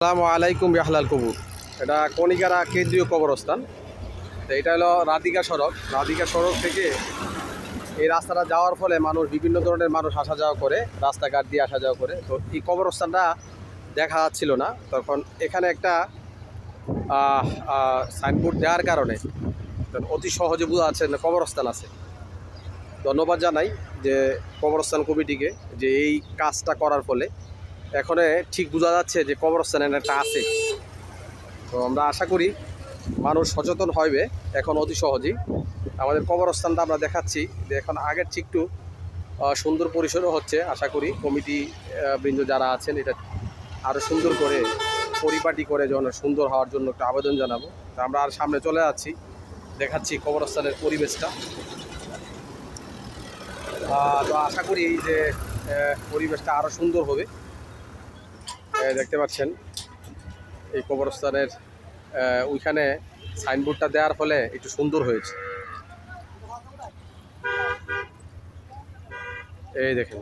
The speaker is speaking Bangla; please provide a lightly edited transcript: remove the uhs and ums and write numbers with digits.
আসসালামু আলাইকুম বিহালাল কবুর। এটা কণিকারা কেন্দ্রীয় কবরস্থান। তো এটা হলো রাধিকা সড়ক থেকে এই রাস্তাটা যাওয়ার ফলে বিভিন্ন ধরনের মানুষ আসা যাওয়া করে, রাস্তাঘাট দিয়ে আসা যাওয়া করে। তো এই কবরস্থানটা দেখা যাচ্ছিল না, তখন এখানে একটা সাইনবোর্ড দেওয়ার কারণে অতি সহজে বোঝা যাচ্ছে না কবরস্থান আছে। ধন্যবাদ জানাই যে কবরস্থান কমিটিকে, যে এই কাজটা করার ফলে এখন ঠিক বোঝা যাচ্ছে যে কবরস্থান একটা আছে। তো আমরা আশা করি মানুষ সচেতন হবে এখন অতি সহজেই। আমাদের কবরস্থানটা আমরা দেখাচ্ছি যে এখন আগের চেয়ে একটু সুন্দর পরিসরও হচ্ছে। আশা করি কমিটি বৃন্দ যারা আছেন এটা আরও সুন্দর করে পরিপাটি করে যেন সুন্দর হওয়ার জন্য একটা আবেদন জানাবো। তা আমরা আর সামনে চলে যাচ্ছি, দেখাচ্ছি কবরস্থানের পরিবেশটা। তো আশা করি যে পরিবেশটা আরও সুন্দর হবে। দেখতে পাচ্ছেন এই কবরস্থানের ওইখানে সাইনবোর্ডটা দেওয়ার ফলে একটু সুন্দর হয়েছে। এই দেখেন।